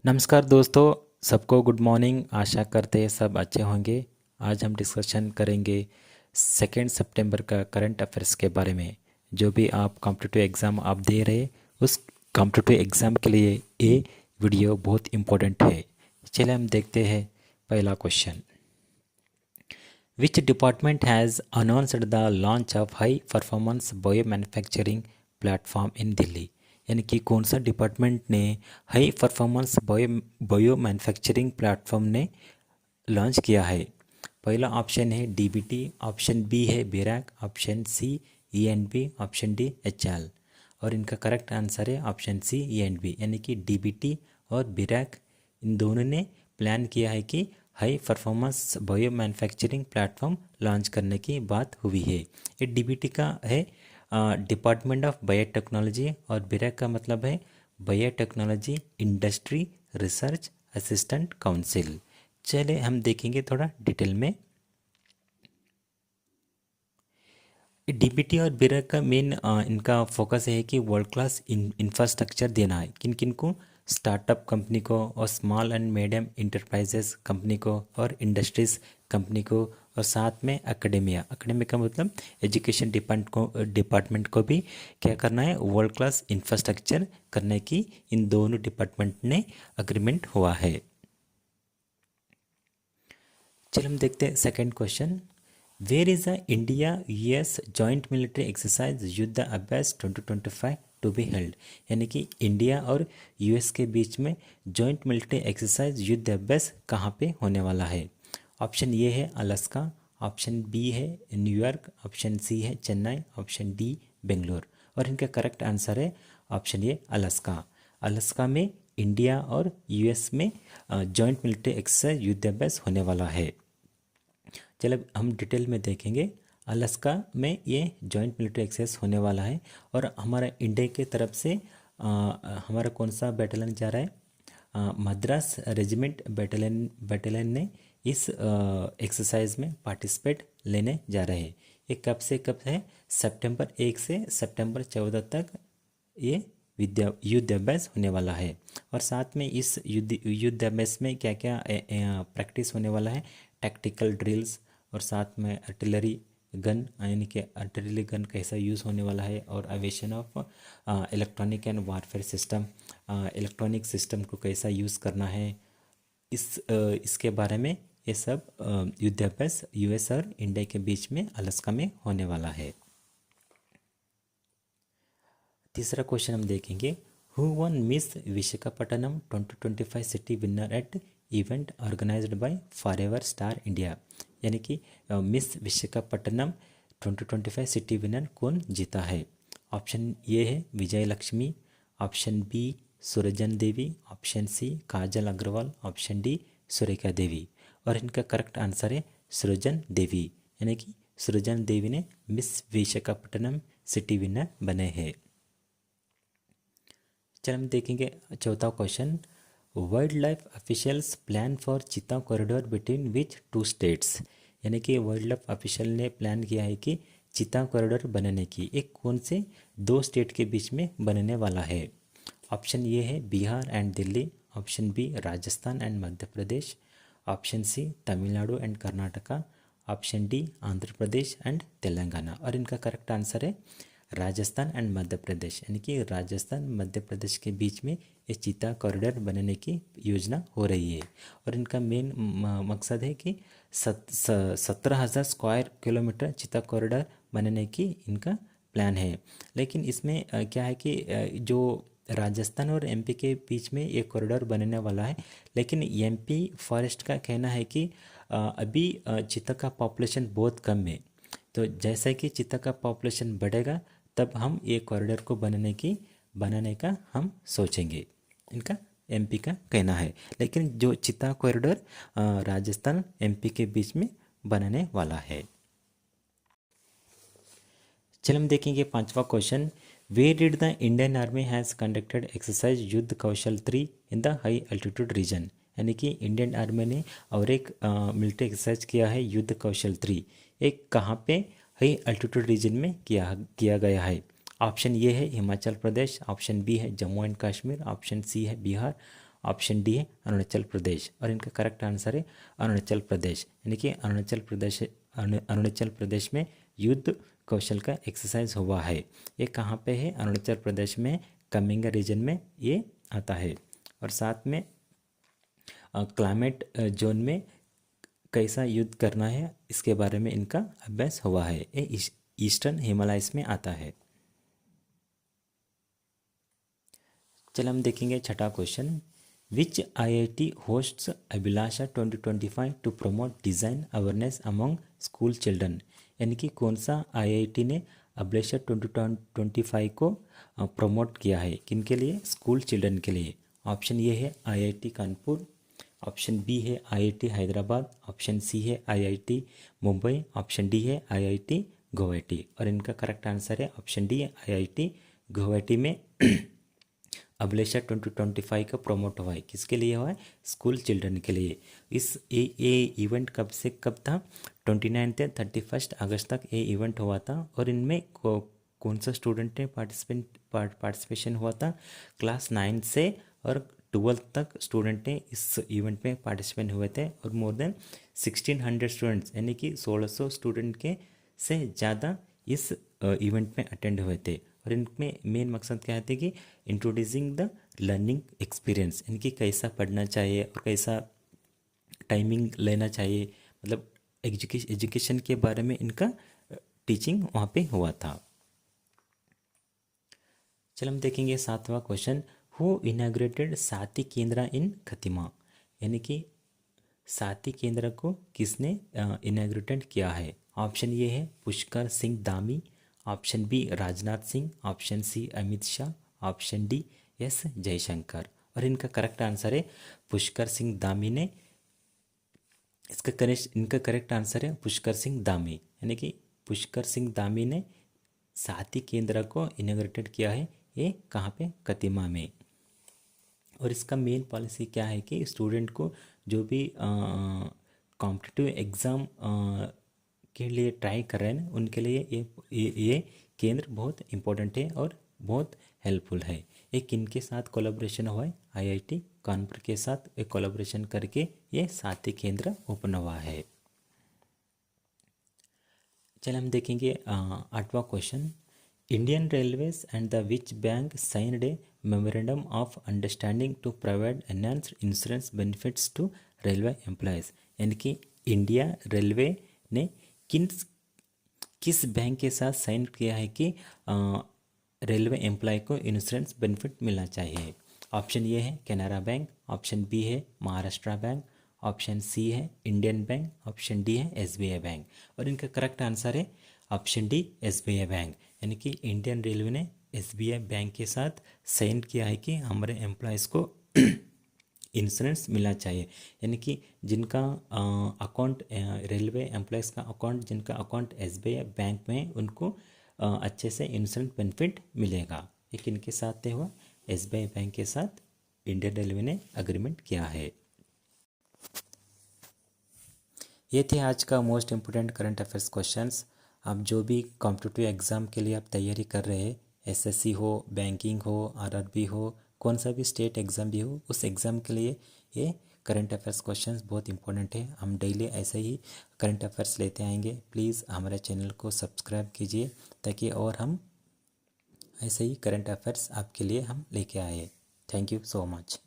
नमस्कार दोस्तों, सबको गुड मॉर्निंग। आशा करते हैं सब अच्छे होंगे। आज हम डिस्कशन करेंगे 2 सितंबर का करंट अफेयर्स के बारे में। जो भी आप कॉम्पिटिटिव एग्ज़ाम आप दे रहे, उस कॉम्पिटिटिव एग्ज़ाम के लिए ये वीडियो बहुत इम्पोर्टेंट है। चलिए हम देखते हैं पहला question. Which department has announced the launch of high performance bio manufacturing platform in Delhi? यानी कि कौन सा डिपार्टमेंट ने high performance bio manufacturing platform ने लॉन्च किया है? पहला ऑप्शन है डीबीटी, ऑप्शन बी है BIRAC, option C ENB, option D HL. और इनका करेक्ट आंसर है ऑप्शन सी ईएनबी, यानी कि डीबीटी और बीरैक इन दोनों ने प्लान किया है कि high performance bio manufacturing platform launch करने की बात हुई है। ये डीबीटी का है डिपार्टमेंट ऑफ बायोटेक्नोलॉजी और बीरैक का मतलब है biotechnology industry research assistant council. चले हम देखेंगे थोड़ा डिटेल में। डीबीटी और बीरैक का मेन इनका फोकस है कि वर्ल्ड क्लास इंफ्रास्ट्रक्चर देना है किन किन को, स्टार्टअप कंपनी को और small and medium enterprises company को और इंडस्ट्रीज कंपनी को, और साथ में एकेडमिया का मतलब एजुकेशन डिपार्टमेंट को भी क्या करना है, वर्ल्ड क्लास इंफ्रास्ट्रक्चर करने की इन दोनों डिपार्टमेंट ने अग्रीमेंट हुआ है। चलिए हम देखते हैं second question. Where is the India US joint military exercise Yudh Abhyas 2025 to be held? यानी कि इंडिया और यूएस के बीच में जॉइंट मिलिट्री एक्सरसाइज युद्ध अभ्यास कहाँ पे होने वाला है? ऑप्शन ए है अलास्का, ऑप्शन बी है न्यूयॉर्क, ऑप्शन सी है चेन्नई, ऑप्शन डी बेंगलोर। और इनका करेक्ट आंसर है ऑप्शन ए अलास्का। अलास्का में इंडिया और यूएस में जॉइंट मिलिट्री एक्सरसाइज युद्ध अभ्यास होने वाला है। चलो हम डिटेल में देखेंगे। अलास्का में ये जॉइंट मिलिट्री एक्सरसाइज होने वाला है और हमारा इंडिया के तरफ से हमारा कौन सा बैटालियन जा रहा है, मद्रास रेजिमेंट बैटालियन ने इस एक्सरसाइज में पार्टिसिपेट लेने जा रहे हैं। ये कब से कब है? सितंबर 1 से सितंबर 14 तक ये युद्ध अभ्यास होने वाला है। और साथ में इस युद्ध अभ्यास में क्या क्या प्रैक्टिस होने वाला है, टैक्टिकल ड्रिल्स और साथ में आर्टिलरी गन, यानी कि आर्टिलरी गन कैसा यूज़ होने वाला है, और aviation of electronic and warfare system, electronic system को कैसा यूज़ करना है, इसके बारे में ये सब युद्ध अभ्यास यूएस और इंडिया के बीच में अलास्का में होने वाला है। तीसरा क्वेश्चन हम देखेंगे। Who won miss Visakhapatnam 2025 city winner at event organized by forever star India? यानी कि मिस विशाखापट्टनम 2025 सिटी विनर कौन जीता है? ऑप्शन ए है विजय लक्ष्मी, ऑप्शन बी सुरजन देवी, ऑप्शन सी काजल अग्रवाल, ऑप्शन डी सुरेखा देवी। और इनका करेक्ट आंसर है सृजन देवी, यानी कि सृजन देवी ने मिस विशाखापट्टनम सिटी विनर बने हैं। चल हम देखेंगे चौथा question. Wild life officials plan for cheetah corridor between which two states? यानी कि वाइल्ड लाइफ ऑफिशियल ने प्लान किया है कि चीता कॉरिडोर बनने की एक कौन से दो स्टेट के बीच में बनने वाला है? ऑप्शन ए है Bihar and Delhi, option B Rajasthan and Madhya Pradesh, option C Tamil Nadu and Karnataka, option D Andhra Pradesh and Telangana. और इनका करेक्ट आंसर है राजस्थान एंड मध्य प्रदेश, यानी कि राजस्थान मध्य प्रदेश के बीच में ये चीता कॉरिडोर बनने की योजना हो रही है। और इनका मेन मकसद है कि 17,000 स्क्वायर किलोमीटर चीता कॉरिडोर बनने की इनका प्लान है। लेकिन इसमें क्या है कि जो राजस्थान और एमपी के बीच में ये कॉरिडोर बनने वाला है, लेकिन एमपी फॉरेस्ट का कहना है कि अभी चीता का पॉपुलेशन बहुत कम है। तो जैसा कि चीता का पॉपुलेशन बढ़ेगा तब हम ये कॉरिडोर को बनाने का हम सोचेंगे, इनका एमपी का कहना है। लेकिन जो चीता कॉरिडोर राजस्थान एमपी के बीच में बनने वाला है। चल हम देखेंगे पांचवा question. Where did the Indian army has conducted exercise Yudh Kaushal 3 in the high altitude region? यानी कि इंडियन आर्मी ने और एक मिलिट्री एक्सरसाइज किया है युद्ध कौशल 3, एक कहाँ पे हाई अल्टीट्यूड रीजन में किया गया है? ऑप्शन ए है हिमाचल प्रदेश, ऑप्शन बी है Jammu and Kashmir, option C है बिहार, ऑप्शन डी है अरुणाचल प्रदेश, और इनका करेक्ट आंसर है अरुणाचल प्रदेश। यानी कि अरुणाचल प्रदेश में युद्ध कौशल का एक्सरसाइज हुआ है। ये कहाँ पे है? अरुणाचल प्रदेश में कमेंगा रीजन में ये आता है। और साथ में क्लाइमेट जोन में कैसा युद्ध करना है इसके बारे में इनका अभ्यास हुआ है। ये ईस्टर्न हिमालयस में आता है। चलो हम देखेंगे छठा question. Which IIT hosts Abhilasha 2025 to promote design awareness among school children? यानी कि कौन सा IIT ने अभिलाषा 2025 को प्रमोट किया है, किन के लिए? स्कूल चिल्ड्रन के लिए। ऑप्शन ये है IIT कानपुर, ऑप्शन बी है IIT हैदराबाद, ऑप्शन सी है IIT मुंबई, ऑप्शन डी है IIT गुवाहाटी। और इनका करेक्ट आंसर है ऑप्शन डी है IIT गुवाहाटी में अभिलाषा 2025 का प्रमोट हुआ है। किसके लिए हुआ है? स्कूल चिल्ड्रन के लिए। ये इवेंट कब से कब था? 29 से 31 अगस्त तक ये इवेंट हुआ था। और इनमें कौन सा स्टूडेंट ने पार्टिसिपेशन हुआ था? क्लास 9 से और 12 तक स्टूडेंट ने इस इवेंट में पार्टिसिपेट हुए थे। और मोर देन 1600 स्टूडेंट्स यानी कि 1600 स्टूडेंट के से ज़्यादा इस इवेंट में अटेंड हुए थे। और इनमें मेन मकसद क्या है कि इंट्रोड्यूसिंग द लर्निंग एक्सपीरियंस, इनकी कैसा पढ़ना चाहिए और कैसा टाइमिंग लेना चाहिए, मतलब एजुकेशन के बारे में इनका टीचिंग वहाँ पे हुआ था। चलो हम देखेंगे 7वां क्वेश्चन। हु इनाग्रेटेड साती केंद्र इन खतिमा? यानी कि साती केंद्र को किसने इनाग्रेटेड किया है? ऑप्शन ये है Pushkar Singh Dhami, option B Rajnath Singh, option C Amit Shah, option D S Jaishankar. और इनका करेक्ट आंसर है पुष्कर सिंह धामी ने। इनका करेक्ट आंसर है पुष्कर सिंह धामी, यानी कि पुष्कर सिंह धामी ने साती केंद्र को इनाग्रेटेड किया है। ये कहाँ पे? कतिमा में। और इसका मेन पॉलिसी क्या है कि स्टूडेंट को जो भी कॉम्पिटिटिव एग्ज़ाम के लिए ट्राई कर रहे हैं उनके लिए ये केंद्र बहुत इम्पोर्टेंट है और बहुत हेल्पफुल है। ये किनके साथ कोलैबोरेशन हुआ है? IIT कानपुर के साथ एक कोलैबोरेशन करके ये साती केंद्र ओपन हुआ है। चलिए हम देखेंगे 8वां question. Indian railways and the which bank signed a memorandum of understanding to provide enhanced insurance benefits to railway employees? यानी कि इंडिया रेलवे ने किस बैंक के साथ साइन किया है कि रेलवे एम्प्लॉय को इंश्योरेंस बेनिफिट मिलना चाहिए? ऑप्शन ये है कैनरा बैंक, ऑप्शन बी है महाराष्ट्र बैंक, ऑप्शन सी है इंडियन बैंक, ऑप्शन डी है SBI बैंक। और इनका करेक्ट आंसर है ऑप्शन डी SBI बैंक। यानी कि इंडियन रेलवे ने SBI बैंक के साथ साइन किया है कि हमारे एम्प्लॉयज़ को इंश्योरेंस मिलना चाहिए। यानी कि जिनका अकाउंट रेलवे एम्प्लॉयज़ का अकाउंट जिनका अकाउंट SBI बैंक में है उनको अच्छे से इंश्योरेंस बेनिफिट मिलेगा। ये किनके साथ तय हुआ? SBI बैंक के साथ इंडियन रेलवे ने अग्रीमेंट किया है। ये थे आज का most important current affairs questions. आप जो भी कॉम्पिटिटिव एग्ज़ाम के लिए आप तैयारी कर रहे हैं, SSC हो, बैंकिंग हो, RRB हो, कौन सा भी स्टेट एग्ज़ाम भी हो, उस एग्ज़ाम के लिए ये करंट अफेयर्स क्वेश्चंस बहुत इंपॉर्टेंट है। हम डेली ऐसे ही करंट अफेयर्स लेते आएंगे। प्लीज़ हमारे चैनल को सब्सक्राइब कीजिए ताकि और हम ऐसे ही करंट अफेयर्स आपके लिए हम लेके आए। Thank you so much.